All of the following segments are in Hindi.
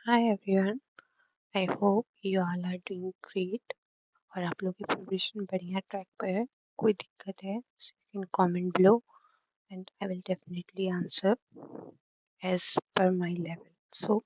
Hi everyone, I hope you all are doing great और आप लोगों की प्रिपरेशन बढ़िया ट्रैक पे है. कोई दिक्कत है so you can comment below and I will definitely answer as per my level. So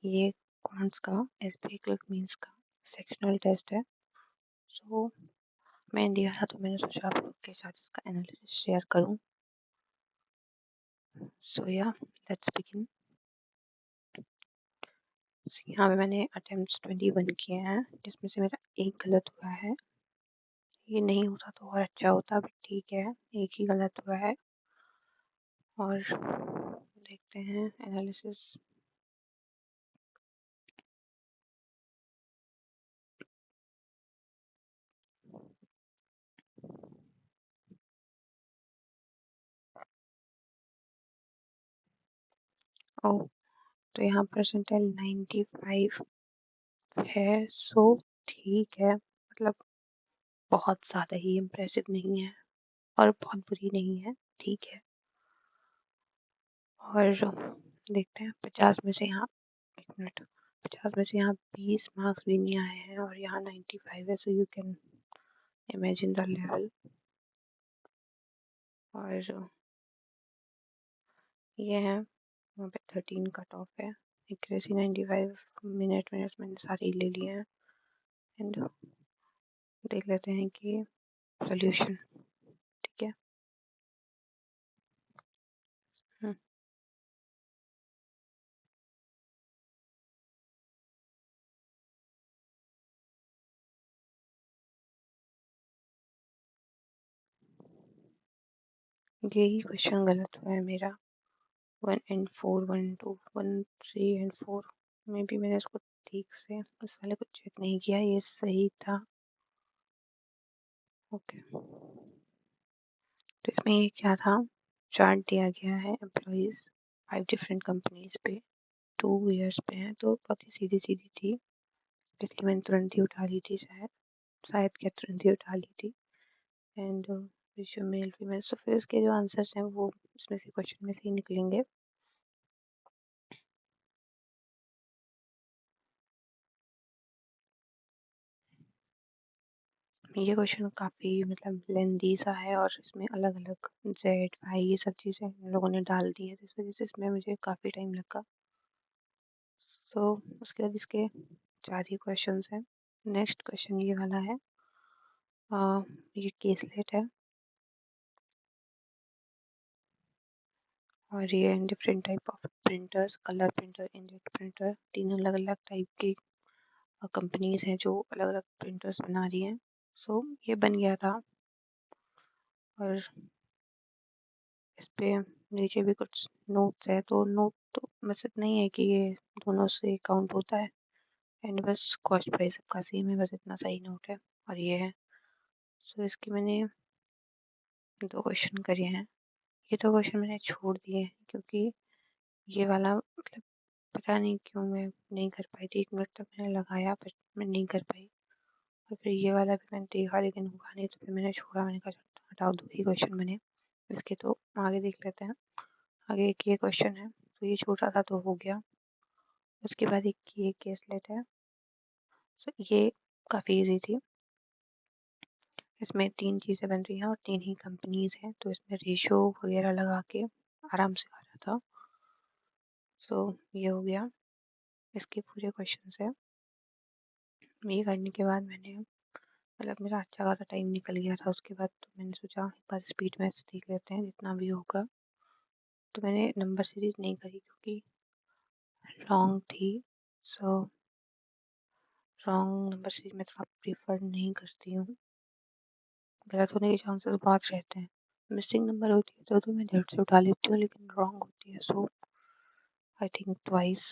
ये कौन का SBI क्लर्क मीन्स का सेक्शनल टेस्ट है. So मैं इंडिया था तो मैंने सोचा आप लोग के साथ इसका एनालिसिस शेयर करूं. So yeah, let's begin. So, यहाँ पे मैंने अटेम्प्ट्स 21 किए हैं जिसमें से मेरा एक गलत हुआ है. ये नहीं होता तो और अच्छा होता बट ठीक है, एक ही गलत हुआ है. और देखते हैं एनालिसिस. ओ, तो यहाँ परसेंटाइल 95 है. सो ठीक है, मतलब बहुत ज़्यादा ही इम्प्रेसिव नहीं है और बहुत बुरी नहीं है, ठीक है. और देखते हैं 50 में से यहाँ, एक मिनट, 50 में से यहाँ 20 मार्क्स भी नहीं आए हैं और यहाँ 95 है. So you can imagine the level. और ये है, वहाँ पे 13 कट ऑफ है. एक्यूरेसी 95, मिनट मैंने सारे ही ले लिए हैं. एंड देख लेते हैं कि सोल्यूशन ठीक है. हम्म, यही क्वेश्चन गलत हुआ है मेरा. 1 and 4, 1 2 1 3 and 4 में भी मैंने इसको ठीक से उस वाले को चेक नहीं किया, ये सही था. ओके, तो इसमें ये क्या था, चार्ट दिया गया है एम्प्लॉइज 5 डिफरेंट कंपनीज पे 2 years पे हैं. तो बहुत ही सीधी सीधी थी, इसलिए मैंने तुरंत ही उठा ली थी. शायद क्या तुरंत ही उठा ली थी. And ratio male female. So फिर इसके जो आंसर्स हैं वो इसमें से क्वेश्चन में से ही निकलेंगे. ये क्वेश्चन काफ़ी मतलब लेंदी सा है और इसमें अलग अलग जेड वाई ये सब चीज़ें इन लोगों ने डाल दी है, तो इस वजह से इसमें मुझे काफ़ी टाइम लगा. सो उसके बाद इसके 4 ही क्वेश्चन हैं. नेक्स्ट क्वेश्चन ये वाला है. ये केसलेट है और ये different type of printers, colour printer, inkjet printer, 3 अलग अलग टाइप की कंपनीज हैं जो अलग अलग प्रिंटर्स बना रही हैं. सो ये बन गया था और इस पे नीचे भी कुछ नोट्स है. तो नोट तो बस इतना ही है कि ये दोनों से काउंट होता है एंड बस कॉस्ट प्राइस सबका सेम है, बस इतना सही नोट है और ये है. सो इसके मैंने 2 क्वेश्चन करे हैं. ये 2 क्वेश्चन मैंने छोड़ दिए हैं क्योंकि ये वाला मतलब पता नहीं क्यों मैं नहीं कर पाई थी. 1 मिनट तक मैंने लगाया पर मैं नहीं कर पाई. और फिर ये वाला भी मैंने देखा लेकिन हुआ नहीं, तो फिर मैंने छोड़ा. मैंने कहा हटाओ, 2 ही क्वेश्चन बने इसके, तो आगे देख लेते हैं. आगे एक ये क्वेश्चन है, तो ये छोटा था तो हो गया. उसके बाद एक ये केसलेट है. सो ये काफ़ी इजी थी. इसमें 3 चीज़ें बन रही हैं और 3 ही कंपनीज हैं, तो इसमें रेशियो वगैरह लगा के आराम से आ रहा था. सो ये हो गया. इसके पूरे क्वेश्चन है. ये करने के बाद मैंने मतलब मेरा अच्छा खासा टाइम निकल गया था. उसके बाद तो मैंने सोचा एक बार स्पीड मैथ्स देख लेते हैं जितना भी होगा. तो मैंने नंबर सीरीज नहीं करी क्योंकि लॉन्ग थी. सो रॉन्ग नंबर सीरीज मैं थोड़ा प्रीफर नहीं करती हूँ. गलत होने के चांसेस बहुत रहते हैं. मिसिंग नंबर होती है तो मैं झट से उठा लेती हूँ, लेकिन रॉन्ग होती है so I think twice.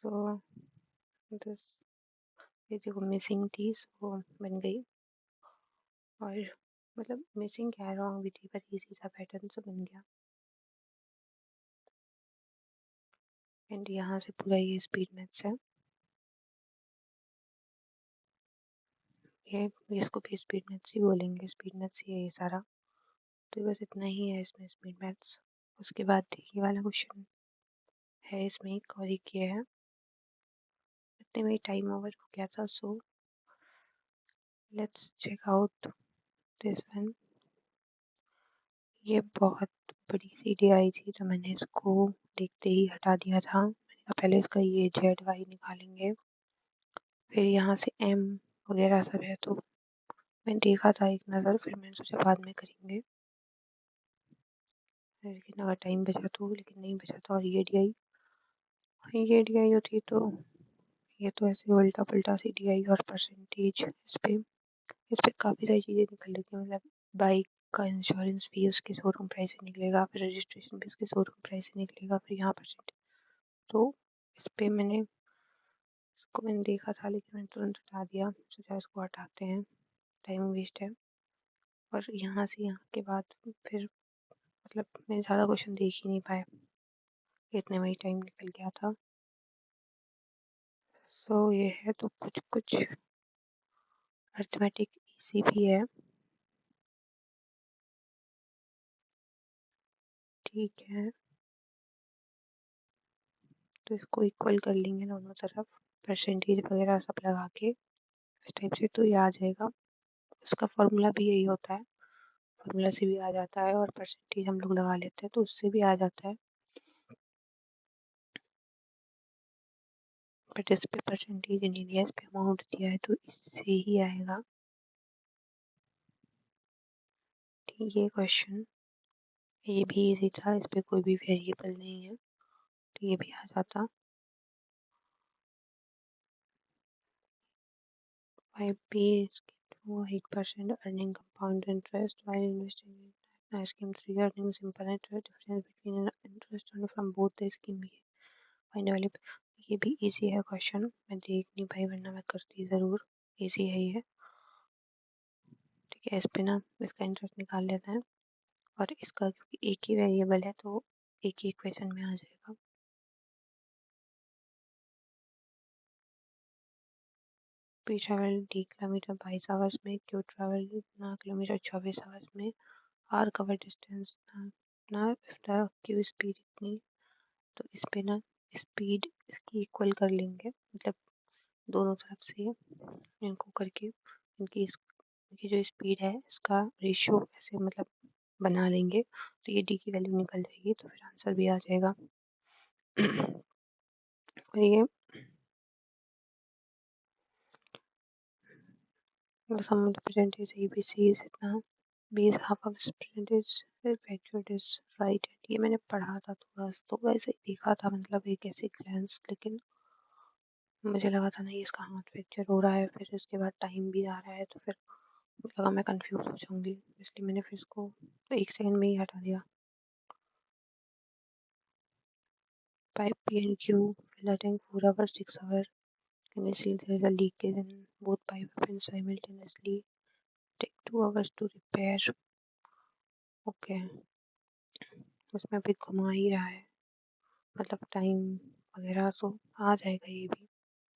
So this, ये देखो मिसिंग थी सो बन गई. और मतलब मिसिंग क्या है, रॉन्ग भी थी पर इजी सा पैटर्न से बन गया. एंड यहाँ से पूरा ये स्पीड मैथ्स है. ये इसको भी स्पीड मैथ्स ही बोलेंगे, स्पीड मैथ्स ही है ये सारा। तो बस इतना ही है इसमें स्पीड मैथ्स। उसके बाद ये वाला क्वेश्चन है, इसमें एक और एक ये है। इतने में टाइम ओवर हो गया था, so let's check out this one. ये बहुत बड़ी सीढ़ी आई थी तो मैंने इसको देखते ही हटा दिया था। मैंने कहा पहले इसका ये जेड वाई निकालेंगे, फिर यहाँ से एम वगैरह सब है। तो मैंने देखा था एक नज़र, फिर मैंने सोचा बाद में करेंगे, लेकिन अगर टाइम बचा तो, लेकिन नहीं बचा था। और ये डी आई होती तो ये तो ऐसे उल्टा पुल्टा सी डी आई और परसेंटेज इस पे काफ़ी सारी चीज़ें निकल रही थी। मतलब बाइक का इंश्योरेंस भी उसके शोरूम प्राइस से निकलेगा, फिर रजिस्ट्रेशन भी उसके शोरूम प्राइस से निकलेगा, फिर यहाँ परसेंट। तो इस पे मैंने देखा था, लेकिन मैंने तुरंत हटा दिया, सोचा इसको हटाते हैं, टाइम वेस्ट है। और यहाँ से यहाँ के बाद फिर मतलब मैं ज़्यादा क्वेश्चन देख ही नहीं पाया, इतने में ही टाइम निकल गया था। सो ये है, तो कुछ कुछ अर्थमेटिक इजी भी है, ठीक है। तो इसको इक्वल कर लेंगे दोनों तरफ, परसेंटेज वगैरह सब लगा के इस टाइप से, तो ये आ जाएगा। उसका फॉर्मूला भी यही होता है, फॉर्मूला से भी आ जाता है, और परसेंटेज हम लोग लगा लेते हैं तो उससे भी आ जाता है। बट इस पे परसेंटेज नहीं दिया, इस पे अमाउंट दिया है, तो इससे ही आएगा। ये क्वेश्चन ये भी इजी था, इस पे कोई भी वेरिएबल नहीं है, तो ये भी आ जाता। 5p is 8% earning compound interest while investing in scheme 3 earning simple interest, difference between an interest earned from both the scheme भी फाइंड वाले। ये भी इजी है क्वेश्चन, मैं देख नहीं पाई वरना मैं करती ज़रूर। इजी है ये, ठीक है। इस पे ना इसका इंटरेस्ट निकाल लेते हैं, और इसका क्योंकि एक ही वेरिएबल है तो एक ही इक्वेशन में आ जाएगा। P travel d kilometre 22 hours में, Q travel ना किलोमीटर 24 आवर्स में, R कवर डिस्टेंस ना द Q स्पीड इतनी। तो इस पे ना स्पीड इसकी इक्वल कर लेंगे, मतलब दोनों तरफ से इनको करके इनकी जो स्पीड है इसका रेशियो ऐसे मतलब बना लेंगे, तो ये डी की वैल्यू निकल जाएगी, तो फिर आंसर भी आ जाएगा। और ये sum of the percentage ABC is इतना, B is half of this percentage, फिर factor is right। ये मैंने पढ़ा था थोड़ा सा, तो वैसे ही देखा था, मतलब एक ऐसे ग्लैंस, लेकिन मुझे लगा था नहीं इसका हाथ फ्रैक्चर हो रहा है, फिर इसके बाद टाइम भी आ रहा है, तो फिर लगा मैं कंफ्यूज हो जाऊंगी, इसलिए मैंने फिर इसको तो 1 सेकंड में ही हटा दिया। 5p and Q flooding 4 hours 6 hours, can you see there is a leakage in both pipe open simultaneously, take 2 hours to repair। Okay, उसमें अभी घुमा ही रहा है, मतलब टाइम वगैरह तो आ जाएगा ये भी।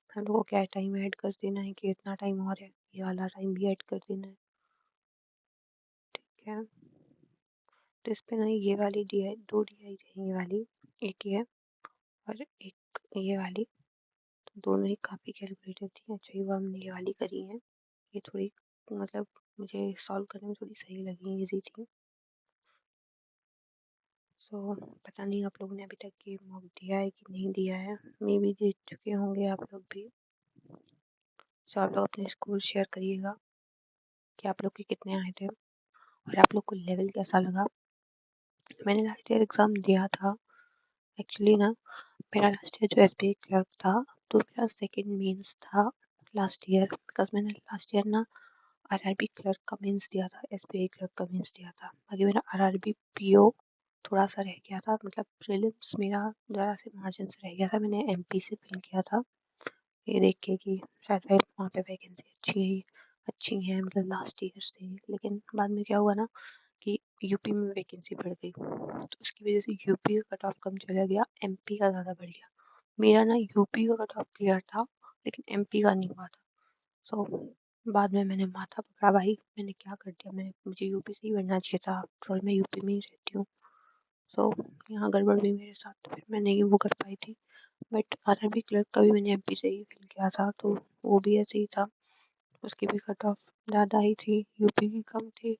हम लोग को क्या टाइम ऐड कर देना है कि इतना टाइम और है, ये वाला टाइम भी ऐड कर देना है, ठीक है। तो इस पे ना ये वाली डी आई, दो डी आई है ये वाली, एक ये और एक ये वाली, तो दोनों ही काफ़ी कैलकुलेटेड थी। अच्छा ये हमने ये वाली करी है, ये थोड़ी मतलब मुझे सॉल्व करने में थोड़ी सही लगी, इजी थी। सो पता नहीं आप लोगों ने अभी तक ये मॉक दिया है कि नहीं दिया है, मे भी दे चुके होंगे आप लोग भी। सो आप लोग अपने स्कोर शेयर करिएगा कि आप लोग के कितने आए थे और आप लोग को लेवल कैसा लगा। मैंने लास्ट ईयर एग्ज़ाम दिया था एक्चुअली ना, मेरा लास्ट ईयर जो एसबीआई क्लर्क था, तो मेरा सेकंड मेंस था लास्ट ईयर, बिकॉज मैंने लास्ट ईयर ना आरआरबी क्लर्क का मेंस दिया था, एसबीआई क्लर्क का मेंस दिया था। बाकी मेरा आरआरबी पीओ थोड़ा सा रह गया था, मतलब प्रीलिम्स मेरा ज़रा से मार्जिन से रह गया था, मैंने एमपी से फिल किया था ये देख के कि शायद वहाँ पे वैकेंसी अच्छी हैं, मतलब लास्ट ईयर से। लेकिन बाद में क्या हुआ ना कि यूपी में वैकेंसी बढ़ गई, तो उसकी वजह से यूपी का कट ऑफ कम चला गया, एमपी का ज़्यादा बढ़ गया। मेरा ना यूपी का कट ऑफ क्लियर था लेकिन एमपी का नहीं हुआ था। सो बाद में मैंने माथा पकड़ा, भाई मैंने क्या कर दिया, मुझे यूपी से ही बनना चाहिए था, आफ्टर ऑल मैं यूपी में ही रहती हूँ। सो यहाँ गड़बड़ हुई मेरे साथ, तो फिर मैं नहीं वो कर पाई थी। बट आरआरबी क्लर्क का भी मैंने एमपी से ही फिल किया था, तो वो भी ऐसे ही था, उसकी भी कट ऑफ ज़्यादा ही थी, यूपी की कम थी।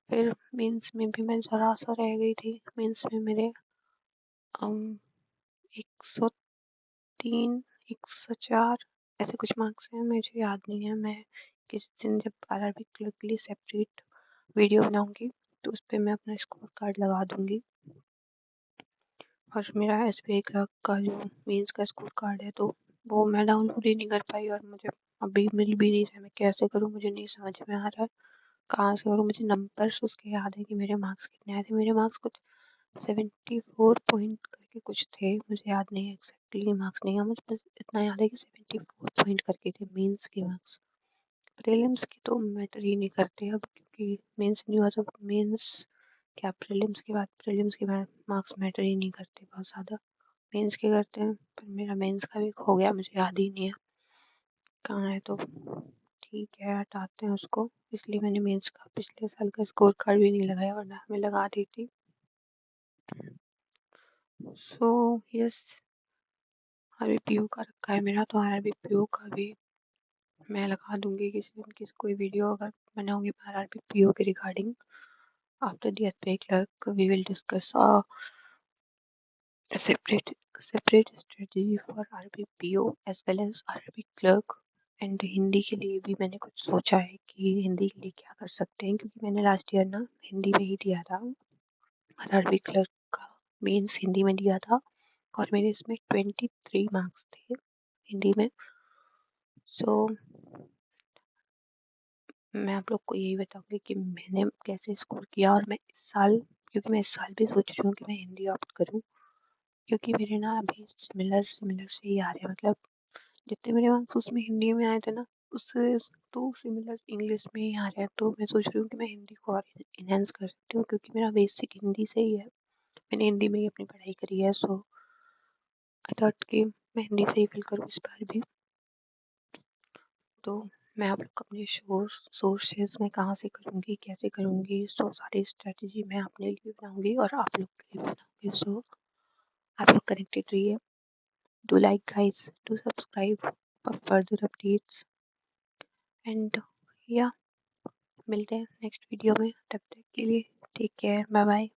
फिर मेंस में भी मैं ज़रा सा रह गई थी, मेंस में मेरे 103 104 ऐसे कुछ मार्क्स हैं, मुझे याद नहीं है। मैं किसी दिन जब आरआरबी क्लर्क के लिए सेपरेट वीडियो बनाऊंगी तो उस पर मैं अपना स्कोर कार्ड लगा दूंगी। और मेरा एसबीआई क्लर्क का जो मेंस का स्कोर कार्ड है, तो वो मैं डाउनलोड ही नहीं कर पाई, और मुझे अभी मिल भी नहीं रहा, मैं कैसे करूँ मुझे नहीं समझ में आ रहा है, कहाँ से करूँ। मुझे नंबर्स उसके याद है कि मेरे मार्क्स कितने आए थे, मेरे मार्क्स कुछ 74 पॉइंट करके कुछ थे, मुझे याद नहीं है एग्जैक्टली मार्क्स नहीं है, मुझे बस इतना याद है कि 74 पॉइंट करके थे मेंस के मार्क्स। प्रीलिम्स के तो मैटर ही नहीं करते अब, क्योंकि मेंस नहीं हुआ तो मेंस क्या, प्रीलिम्स के बाद प्रीलिम्स के मार्क्स मैटर ही नहीं करते बहुत ज़्यादा, मेंस के करते हैं। पर मेरा मेंस का भी हो गया, मुझे याद ही नहीं है कहाँ है, तो ठीक है हटाते हैं उसको। इसलिए मैंने मेंस का पिछले साल का स्कोर कार्ड भी नहीं लगाया, वरना मैं लगा दी थी। सो यस, आरबी पीओ का रखा है मेरा, तो आरबी पीओ का भी मैं लगा दूंगी किसी दिन, किसी कोई वीडियो अगर बनाऊंगी आरबी पीओ के regarding. After the SBI clerk we will discuss separate separate strategy for RBPO as well as RB clerk। And Hindi के लिए भी मैंने कुछ सोचा है कि हिंदी के लिए क्या कर सकते हैं, क्योंकि मैंने लास्ट ईयर ना हिंदी में ही दिया था, आरबी क्लर्क का मेंस हिंदी में दिया था, और मेरे इसमें 23 मार्क्स थे हिंदी में। सो मैं आप लोग को यही बताऊंगी कि मैंने कैसे स्कोर किया, और मैं इस साल, क्योंकि मैं इस साल भी सोच रही हूँ कि मैं हिंदी ऑप्ट करूँ, क्योंकि मेरे ना अभी सिमिलर सिमिलर से ही आ रहे हैं, मतलब जितने मेरे मार्क्स उसमें हिंदी में आए थे ना, उससे तो सिमिलर इंग्लिश में ही आ रहे हैं। तो मैं सोच रही हूँ कि मैं हिंदी को और इनहेंस कर सकती हूँ, क्योंकि मेरा बेसिक हिंदी से ही है, मैंने हिंदी में ही अपनी पढ़ाई करी है। सो आई थॉट कि मैं हिंदी से ही फिल करूँ इस बार भी। तो मैं आप लोग को अपने सोर्सेज में कहाँ से करूँगी, कैसे करूँगी, सो सारी स्ट्रेटजी मैं अपने लिए बनाऊँगी और आप लोग के लिए बनाऊँगी। सो आप लोग कनेक्टेड रहिए, do like guys, do subscribe for further updates, and या मिलते हैं नेक्स्ट वीडियो में, तब तक के लिए टेक केयर, बाय बाय।